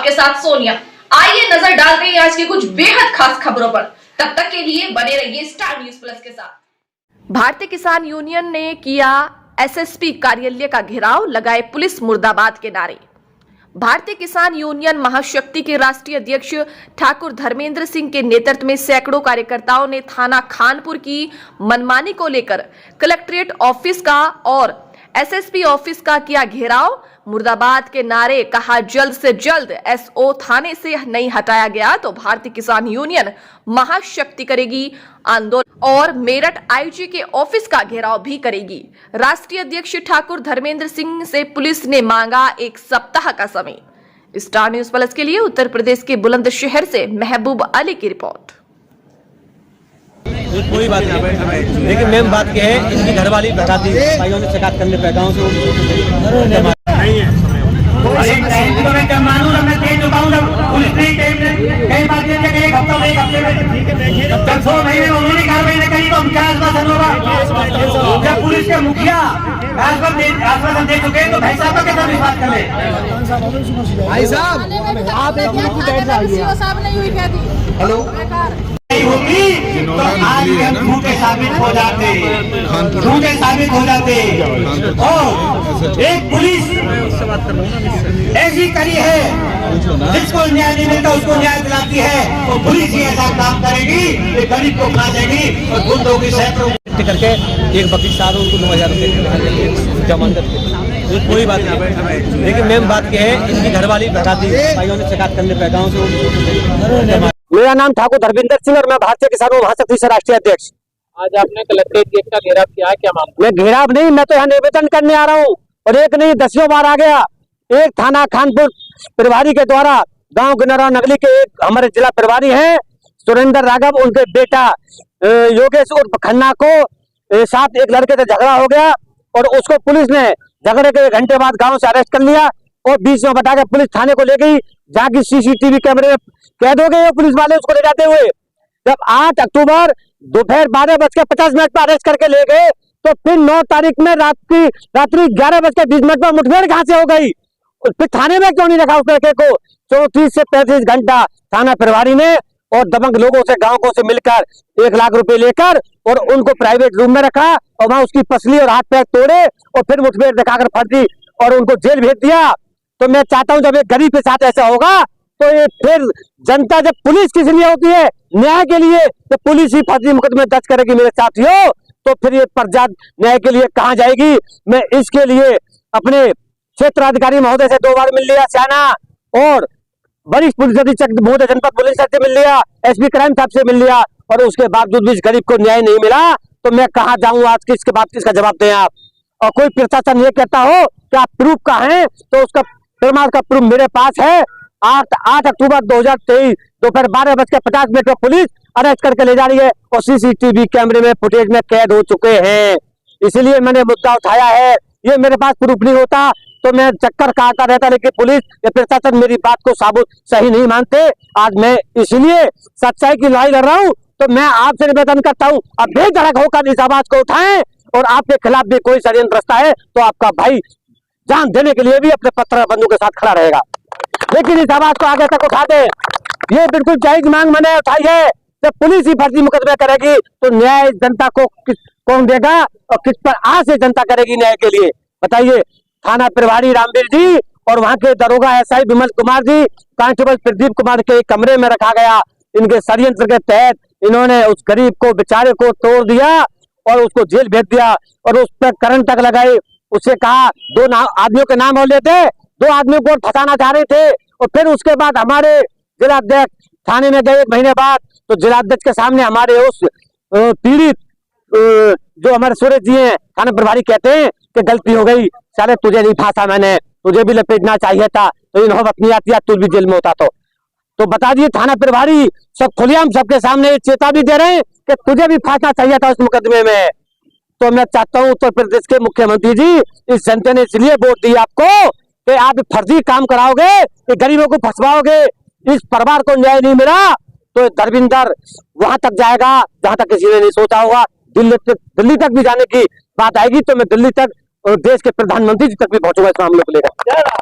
आपके साथ सोनिया। आइए नजर डालते हैं आज की कुछ बेहद खास खबरों पर। तब तक के लिए बने रहिए स्टार न्यूज प्लस के साथ। भारतीय किसान यूनियन ने किया एसएसपी कार्यालय का घेराव, लगाए पुलिस मुर्दाबाद के नारे। भारतीय किसान यूनियन महाशक्ति के राष्ट्रीय अध्यक्ष ठाकुर धर्मेंद्र सिंह के नेतृत्व में सैकड़ों कार्यकर्ताओं ने थाना खानपुर की मनमानी को लेकर कलेक्ट्रेट ऑफिस का और एसएसपी ऑफिस का किया घेराव। मुर्दाबाद के नारे, कहा जल्द से जल्द एसओ थाने से नहीं हटाया गया तो भारतीय किसान यूनियन महाशक्ति करेगी आंदोलन और मेरठ आईजी के ऑफिस का घेराव भी करेगी। राष्ट्रीय अध्यक्ष ठाकुर धर्मेंद्र सिंह से पुलिस ने मांगा 1 सप्ताह का समय। स्टार न्यूज प्लस के लिए उत्तर प्रदेश के बुलंदशहर से महबूब अली की रिपोर्ट। कोई बात नहीं, लेकिन मेन बात यह है इसकी घरवाली भगाती भाइयों ने शिकायत करने पे गाँव से पुलिस के मुखिया आश्वासन दे चुके हैं तो भाई साहब का कैसा विश्वास कर ले? भाई साहब आप एक मिनट बैठ जाइए। हेलो होगी तो आज हम झूठे साबित हो जाते, झूठे साबित हो जाते। और एक पुलिस ऐसी करी है जिसको न्याय नहीं मिलता उसको न्याय दिलाती है, तो पुलिस ही ऐसा काम करेगी कि गरीब को खा जाएगी और गुंडों की सैकड़ों करके एक वकील साहब उनको 9,000 रुपये जमानत के। कोई बात नहीं, लेकिन मेन बात यह है इसकी घरवाली भगाती भाइयों ने शिकायत करने पे गाँव से। मेरा नाम ठाकुर धर्मेंद्र सिंह और मैं भारतीय किसान महाशक्ति से राष्ट्रीय अध्यक्ष। आज आपने कलेक्ट्रेट गेट का घेराव किया है, क्या मामला? मैं घेराव नहीं, मैं तो यहाँ निवेदन करने आ रहा हूँ और एक नहीं 10 बार आ गया। एक थाना खानपुर प्रभारी के द्वारा गांव गिनरा नगली के एक हमारे जिला प्रभारी हैं सुरेंद्र राघव, उनके बेटा योगेश उर्फ खन्ना को साथ एक लड़के से झगड़ा हो गया और उसको पुलिस ने झगड़े के 1 घंटे बाद गाँव से अरेस्ट कर लिया और बीच में बता के पुलिस थाने को ले गई। जाके सीसीटीवी कैमरे में कैद हो गए पुलिस वाले उसको ले जाते हुए। जब 8 अक्टूबर दोपहर 12:50 पर अरेस्ट करके ले गए तो फिर 9 तारीख में रात्रि 11:20 पर मुठभेड़ कहां से हो गई? फिर थाने में क्यों नहीं रखा उस लड़के को? 34 से 35 घंटा थाना प्रभारी ने और दबंग लोगों से गांव से मिलकर 1 लाख रुपए लेकर और उनको प्राइवेट रूम में रखा और वहां उसकी पसली और हाथ पैर तोड़े और फिर मुठभेड़ दिखाकर फर्जी और उनको जेल भेज दिया। तो मैं चाहता हूं जब एक गरीब के साथ ऐसा होगा तो ये फिर जनता जब पुलिस किस लिए होती है? न्याय के लिए। तो पुलिस ही फर्जी मुकदमे दर्ज करेगी मेरे साथियों, तो फिर ये प्रजा न्याय के लिए कहां जाएगी? मैं इसके लिए अपने क्षेत्राधिकारी महोदय से 2 बार मिल लिया, सियाना और वरिष्ठ पुलिस अधीक्षक महोदय जनपद पुलिस से मिल लिया, एसपी क्राइम साहब से मिल लिया और उसके बावजूद भी इस गरीब को न्याय नहीं मिला। तो मैं कहाँ जाऊँ आज? किसके बाद किसका जवाब दें आप? और कोई प्रशासन ये कहता हो कि आप प्रूफ का है तो उसका प्रमाण का प्रूफ मेरे पास है। 8 अक्टूबर 2023 दोपहर 12:50 पर पुलिस अरेस्ट करके ले जा रही है और सीसीटीवी कैमरे में फुटेज में कैद हो चुके हैं। इसलिए मैंने मुद्दा उठाया है। ये मेरे पास प्रूफ नहीं होता तो मैं चक्कर काटता रहता, लेकिन पुलिस या प्रशासन मेरी बात को साबुत सही नहीं मानते। आज मैं इसलिए सच्चाई की लड़ाई लड़ रहा हूँ। तो मैं आपसे निवेदन करता हूँ आप बेधड़क होकर इस आवाज को उठाएं और आपके खिलाफ भी कोई षड्यंत्र रचता है तो आपका भाई जान देने के लिए भी अपने पत्थर बंदूक के साथ खड़ा रहेगा, लेकिन इस आवाज को आगे तक उठा दे। ये बिल्कुल जायज मांग मैंने उठाई है। जब पुलिस ही फर्जी मुकदमे करेगी तो न्याय जनता को कौन देगा और किस पर आज से जनता करेगी न्याय के लिए? बताइए। थाना प्रभारी रामवीर जी और वहां के दरोगा एसआई विमल कुमार जी, कांस्टेबल प्रदीप कुमार के कमरे में रखा गया। इनके षड्यंत्र के तहत इन्होंने उस गरीब को बेचारे को तोड़ दिया और उसको जेल भेज दिया और उस पर करंट तक लगाई। उससे कहा 2 आदमियों के नाम और लेते, 2 आदमियों को फंसाना चाह रहे थे और फिर उसके बाद हमारे जिलाध्यक्ष थाने में गए 1 महीने बाद तो जिलाध्यक्ष के सामने हमारे उस पीड़ित जो हमारे सूरज जी हैं थाना प्रभारी कहते हैं कि गलती हो गई, सारे तुझे नहीं फांसा, मैंने तुझे भी लपेटना चाहिए था, तो इन नौबत नहीं आती, तू भी जेल में होता। तो बता दिए थाना प्रभारी सब खुलेआम सबके सामने चेतावनी दे रहे हैं कि तुझे भी फांसना चाहिए था उस मुकदमे में। तो मैं चाहता हूं उत्तर प्रदेश के मुख्यमंत्री जी, इस जनता ने इसलिए वोट दी आपको कि आप फर्जी काम कराओगे, गरीबों को फंसवाओगे, इस परिवार को न्याय नहीं मिला तो धर्मेंद्र वहां तक जाएगा जहां तक किसी ने नहीं सोचा होगा। दिल्ली तक भी जाने की बात आएगी तो मैं दिल्ली तक देश के प्रधानमंत्री जी तक भी पहुंचूंगा इस मामले को लेकर।